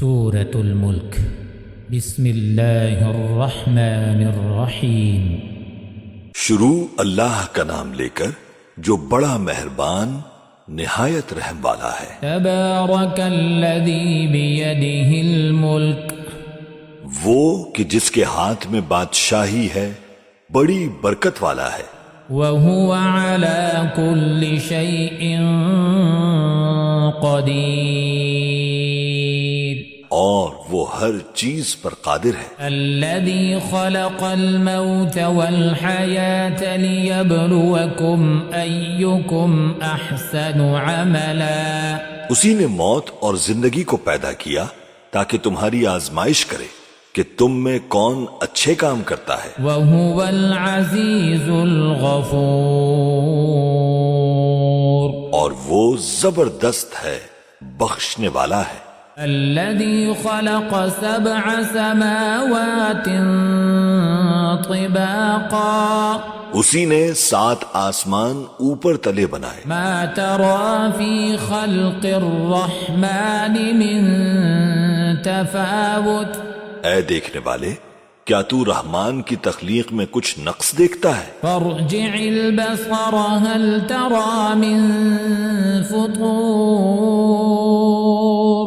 سورة الملک بسم اللہ الرحمن الرحیم۔ شروع اللہ کا نام لے کر جو بڑا مہربان نہایت رحم والا ہے۔ تبارک الذی بیدہ الملک، وہ کہ جس کے ہاتھ میں بادشاہی ہے بڑی برکت والا ہے۔ وہو علی کل شیء قدیر، اور وہ ہر چیز پر قادر ہے۔ الذي خلق الموت والحياة ليبلوكم أيكم أحسن عملا، اسی نے موت اور زندگی کو پیدا کیا تاکہ تمہاری آزمائش کرے کہ تم میں کون اچھے کام کرتا ہے۔ وهو العزيز الغفور، اور وہ زبردست ہے، بخشنے والا ہے۔ الذي خلق سبع سماوات طباقا، اسی نے 7 آسمان اوپر تلے بنائے۔ ما ترى في خلق الرحمن من تفاوت، اے دیکھنے والے، کیا تو رحمان کی تخلیق میں کچھ نقص دیکھتا ہے؟ فارجع البصر هل ترى من فطور،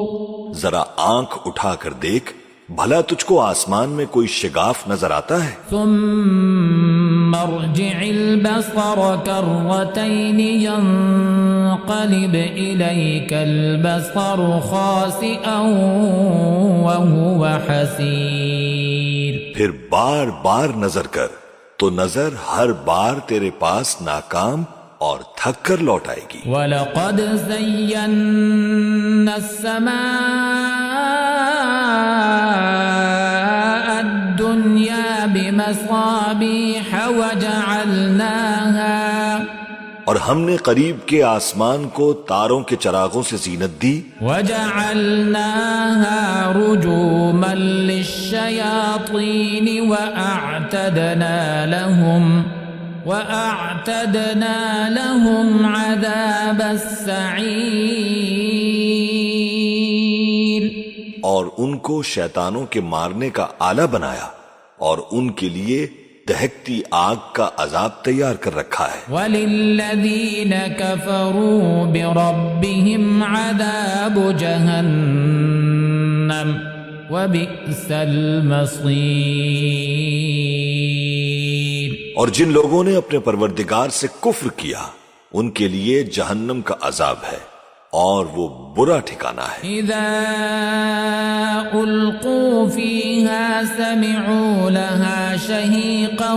ذرا آنکھ اٹھا کر دیکھ، بھلا تجھ کو آسمان میں کوئی شگاف نظر آتا ہے؟ ثم ارجع البصر كرتين ينقلب إليك البصر خاسئا وهو حسير، پھر بار بار نظر کر تو نظر ہر بار تیرے پاس ناکام اور تھک کر لوٹ آئے گی۔ وَلَقَدْ زَيَّنَّا السَّمَاءَ الدُّنْيَا بِمَصَابِيحَ اور ہم نے قریب کے آسمان کو تاروں کے چراغوں سے زینت دی، وَجَعَلْنَاهَا رُجُومًا لِلشَّيَاطِينِ وَأَعْتَدْنَا لَهُمْ عَذَابَ السَّعِيرِ، اور ان کو شیطانوں کے مارنے کا آلہ بنایا اور ان کے لیے دہکتی آگ کا عذاب تیار کر رکھا ہے۔ وَلِلَّذِينَ كَفَرُوا بِرَبِّهِمْ عَذَابُ جَهَنَّمَ وَبِئْسَ الْمَصِيرِ، اور جن لوگوں نے اپنے پروردگار سے کفر کیا ان کے لیے جہنم کا عذاب ہے اور وہ برا ٹھکانہ ہے۔ اذا القوا فيها سمعوا لها شهيقا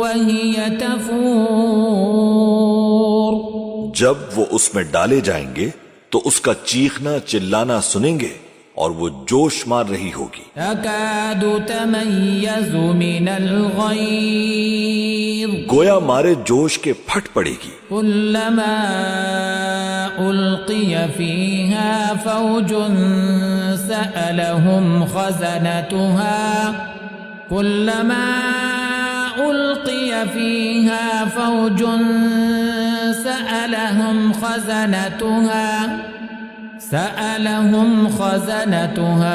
وهي تفور، جب وہ اس میں ڈالے جائیں گے تو اس کا چیخنا چلانا سنیں گے اور وہ جوش مار رہی ہوگی۔ تكاد تميز من الغيظ، گویا مارے جوش کے پھٹ پڑے گی۔ كلما ألقي فيها فوج سألهم خزنتها، كلما ألقي فيها فوج سألهم خزنتها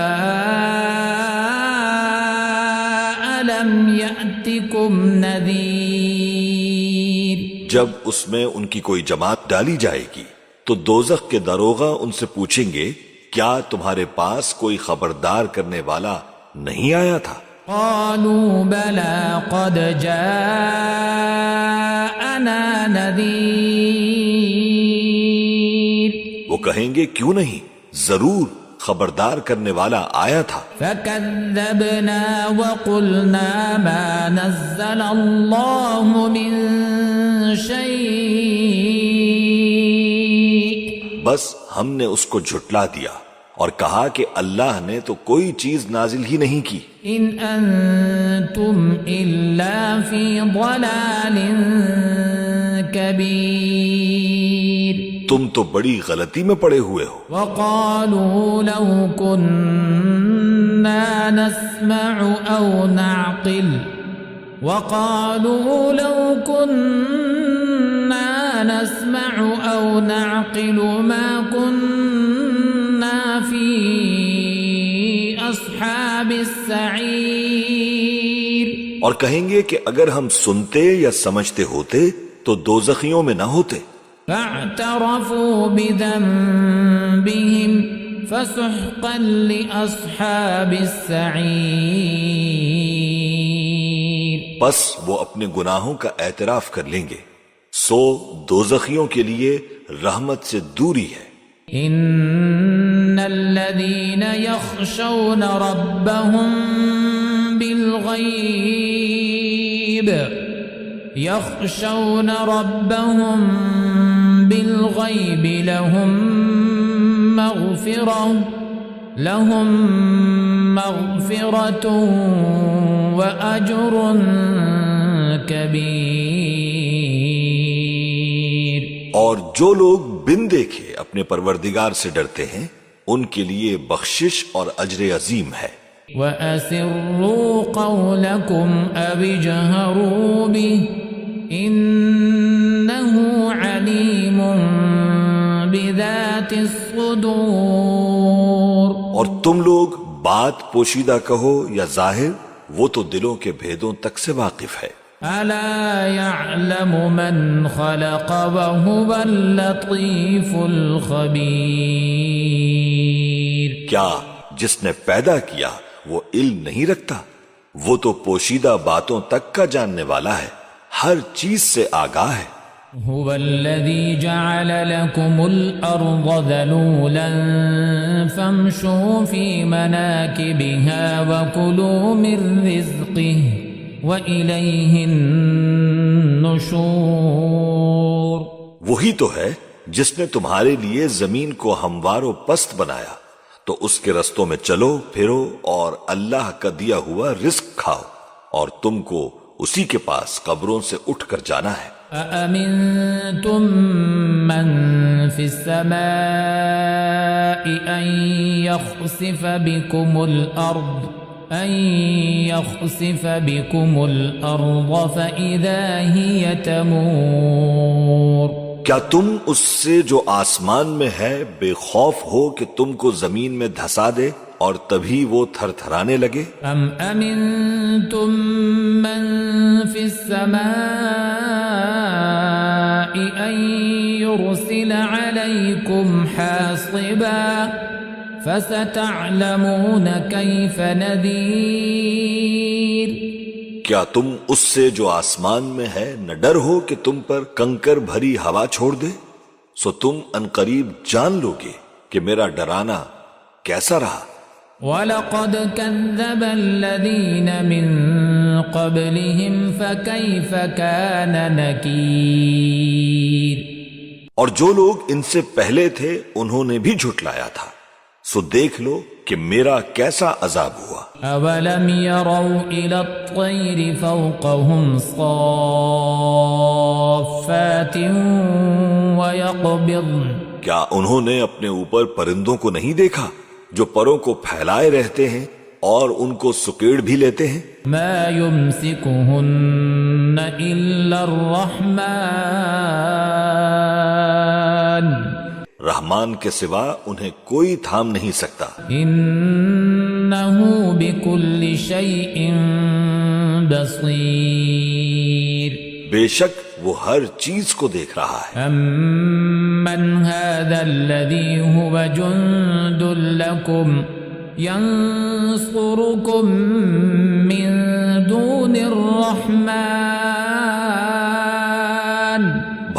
ألم يأتكم نذير، جب اس میں ان کی کوئی جماعت ڈالی جائے گی تو دوزخ کے داروغہ ان سے پوچھیں گے کیا تمہارے پاس کوئی خبردار کرنے والا نہیں آیا تھا؟ قالوا بلى قد جاءنا نذير، وہ کہیں گے کیوں نہیں، ضرور خبردار کرنے والا آیا تھا۔ فكذبنا وقلنا ما نزل الله من شيء، بس ہم نے اس کو جھٹلا دیا اور کہا کہ اللہ نے تو کوئی چیز نازل ہی نہیں کی۔ ان انتم الا فی ضلال کبیر، تم تو بڑی غلطی میں پڑے ہوئے ہو۔ وقالوا لو كنا نسمع او نعقل، وقالوا لو كنا نسمع او نعقل ما كنا في أصحاب السعير اور کہیں گے کہ اگر ہم سنتے یا سمجھتے ہوتے تو دوزخیوں میں نہ ہوتے. فاعترفوا بذنبهم فسحقا لأصحاب السعير. بس وہ اپنے گناہوں کا اعتراف کر لیں گے، سو دوزخیوں کے لیے رحمت سے دوری ہے. ان الذين يخشون ربهم بالغيب لهم مغفرة وأجر كبير. اور جو لوگ بن دیکھے اپنے پروردگار سے ڈرتے ہیں ان کے لیے بخشش اور اجر عظیم ہے. وَأَسِرُّوا قَوْلَكُمْ أَوِ اجْهَرُوا بِهِ إِنَّهُ عَلِيمٌ بِذَاتِ الصُّدُورِ. اور تم لوگ بات پوشیدہ کہو یا ظاہر، وہ تو دلوں کے بھیدوں تک سے واقف ہے. أَلَا يَعْلَمُ مَنْ خَلَقَ وَهُوَ اللَّطِيفُ الْخَبِيرُ. کیا جس نے پیدا کیا وہ علم نہیں رکھتا؟ وہ تو پوشیدہ باتوں تک کا جاننے والا ہے، ہر چیز سے آگاہ ہے. هو الذي جعل لكم الأرض ذلولا فامشوا في مناكبها وكلوا من رزقه وإليه النشور. وہی تو ہے جس نے تمہارے لیے زمین کو ہموار و پست بنایا، تو اس کے رستوں میں چلو پھرو اور اللہ کا دیا ہوا رزق کھاؤ، اور تم کو اسی کے پاس قبروں سے اٹھ کر جانا ہے. أَأَمِنْتُمْ مَنْ فِي السَّمَاءِ أَنْ يَخْسِفَ بِكُمُ الْأَرْضَ فَإِذَا هِيَ تَمُورُ. کیا تم اس سے جو آسمان میں ہے بے خوف ہو کہ تم کو زمین میں دھسا دے اور تبھی وہ تھر تھرانے لگے؟ ام امنتم من فی السماء ان يرسل علیکم حاصبا فستعلمون کیف نذیر. کیا تم اس سے جو آسمان میں ہے نہ ڈر ہو کہ تم پر کنکر بھری ہوا چھوڑ دے؟ سو تم انقریب جان لو گے کہ میرا ڈرانا کیسا رہا. وَلَقَدْ كَذَّبَ الَّذِينَ مِن قَبْلِهِمْ فَكَيْفَ كَانَ نَكِيرٌ. اور جو لوگ ان سے پہلے تھے انہوں نے بھی جھٹلایا تھا، سو دیکھ لو کہ میرا کیسا عذاب ہوا. أَوَلَمْ يَرَوْا إِلَى الطَّيْرِ فَوْقَهُمْ صَافَّاتٍ وَيَقْبِضْنَ. کیا انہوں نے اپنے اوپر پرندوں کو نہیں دیکھا جو پروں کو پھیلائے رہتے ہیں اور ان کو سکیڑ بھی لیتے ہیں؟ مَا يُمْسِكُهُنَّ إِلَّا الرَّحْمَنُ. رحمان کے سوا انہیں کوئی تھام نہیں سکتا. إِنَّهُ بِكُلِّ شَيْءٍ بَصِيرٌ. بے شک وہ ہر چیز کو دیکھ رہا ہے. أَمَّنْ هَذَا الَّذِي هُوَ جُنْدٌ لَكُمْ يَنْصُرُكُمْ مِنْ دُونِ الرَّحْمَنِ.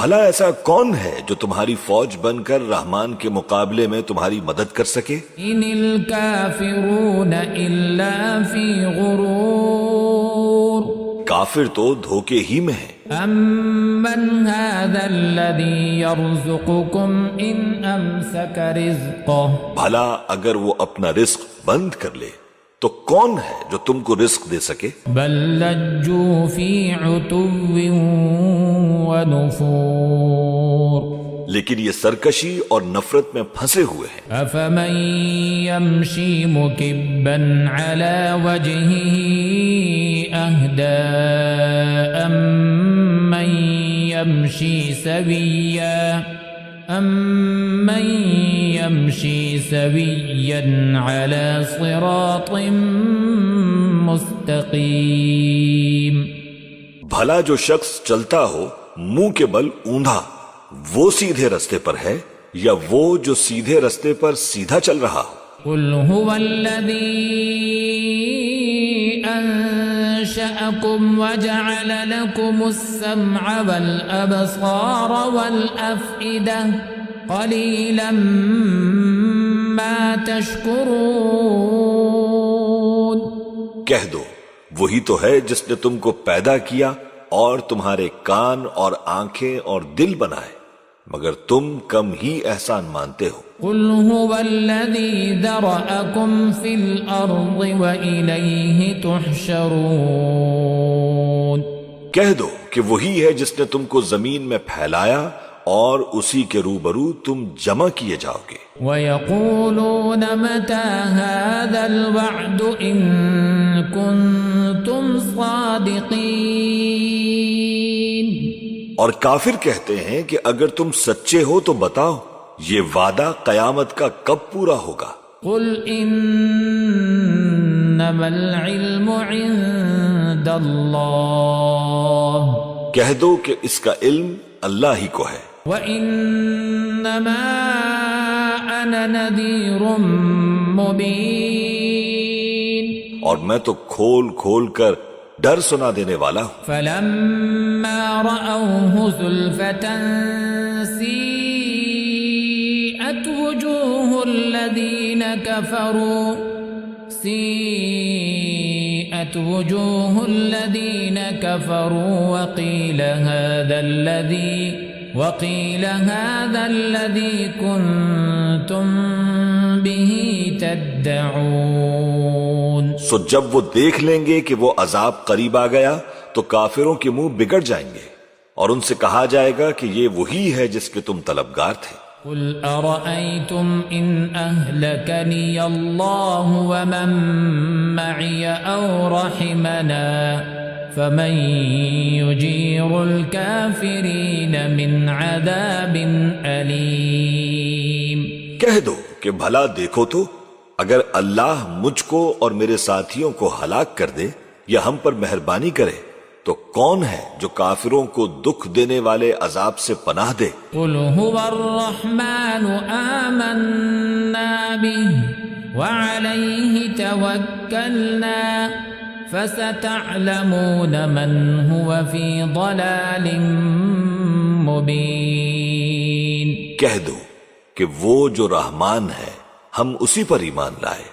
بھلا ایسا کون ہے جو تمہاری فوج بن کر رحمان کے مقابلے میں تمہاری مدد کر سکے؟ إِنِ الْكَافِرُونَ إِلَّا فِي غُرُورٍ. کافر تو دھوکے ہی میں ہیں. أَمَّنْ هَذَا الَّذِي يَرْزُقُكُمْ إِنْ أَمْسَكَ رِزْقَهُ. بھلا اگر وہ اپنا رزق بند کر لے تو کون ہے جو تم کو رزق دے سکے؟ بل لجوا فی عتو ونفور. لیکن یہ سرکشی اور نفرت میں پھنسے ہوئے ہیں. افمن یمشی مکبا علی وجهه اهدى امن یمشی سویا امن يمشي سويا على صراط مستقيم. بھلا جو شخص چلتا ہو منہ کے بل اوندھا، وہ سیدھے رستے پر ہے یا وہ جو سیدھے رستے پر سیدھا چل رہا ہو؟ قل هو الذي أنشأكم وجعل لكم السمع والأبصار والأفئدة قليلا ما تشكرون. کہہ دو وہی تو ہے جس نے تم کو پیدا کیا اور تمہارے کان اور آنکھیں اور دل بنائے، مگر تم کم ہی احسان مانتے ہو. قل هو الذي ذرأكم في الأرض وإليه تحشرون. کہہ دو کہ وہی ہے جس نے تم کو زمین میں پھیلایا اور اسی کے روبرو تم جمع کیے جاؤ گے. وَيَقُولُونَ مَتَى هَذَا الْوَعْدُ إِن كُنتُمْ صَادِقِينَ. اور کافر کہتے ہیں کہ اگر تم سچے ہو تو بتاؤ یہ وعدہ قیامت کا کب پورا ہوگا؟ قُلْ إِنَّمَا الْعِلْمُ عِندَ اللَّهِ. کہہ دو کہ اس کا علم اللہ ہی کو ہے. وَإِنَّمَا أَنَا نَذِيرٌ مُبِينٌ. اور میں تو کھول کھول کر ڈر سنا دینے والا ہوں. فَلَمَّا رَأَوْهُ زُلْفَةً سِيئَتْ وُجُوهُ الَّذِينَ كَفَرُوا وَقِيلَ هَذَا الَّذِي كُنتُم بِهِ تَدَّعُونَ. سو جب وہ دیکھ لیں گے کہ وہ عذاب قریب آ گیا تو کافروں کے منہ بگڑ جائیں گے اور ان سے کہا جائے گا کہ یہ وہی ہے جس کے تم طلبگار تھے. قُلْ أَرَأَيْتُمْ إِنْ أَهْلَكَنِيَ اللَّهُ وَمَن مَّعِيَ أَوْ رَحِمَنَا فَمَن يُجِيرُ الْكَافِرِينَ مِنْ عَذَابٍ أَلِيمٍ. کہہ دو کہ بھلا دیکھو تو اگر اللہ مجھ کو اور میرے ساتھیوں کو ہلاک کر دے یا ہم پر مہربانی کرے تو کون ہے جو کافروں کو دکھ دینے والے عذاب سے پناہ دے؟ قُلْ هُوَ الرَّحْمَنُ آمَنَّا بِهِ وَعَلَيْهِ تَوَكَّلْنَا فَسَتَعْلَمُونَ مَنْ هُوَ فِي ضَلَالٍ مُبِينٍ. کہہ دو کہ وہ جو رحمان ہے ہم اسی پر ایمان لائے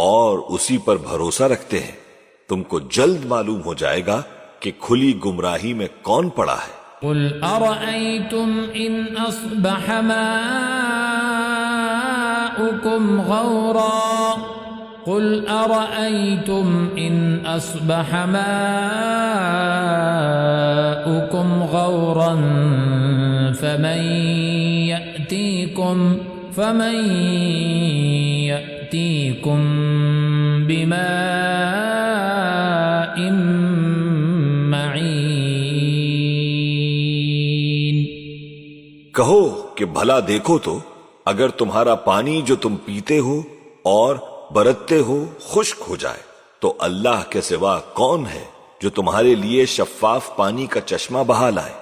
اور اسی پر بھروسہ رکھتے ہیں، تم کو جلد معلوم ہو جائے گا کہ کھلی گمراہی میں کون پڑا ہے. قُلْ أَرَأَيْتُمْ إِنْ أَصْبَحَ مَاؤُكُمْ غَوْرًا قُلْ أَرَأَيْتُمْ إِنْ أَصْبَحَ مَاؤُكُمْ غَوْرًا فَمَنْ يَأْتِيكُمْ بِمَاءٍ معین. کہو کہ بھلا دیکھو تو اگر تمہارا پانی جو تم پیتے ہو اور برتتے ہو خشک ہو جائے تو اللہ کے سوا کون ہے جو تمہارے لیے شفاف پانی کا چشمہ بہا لائے؟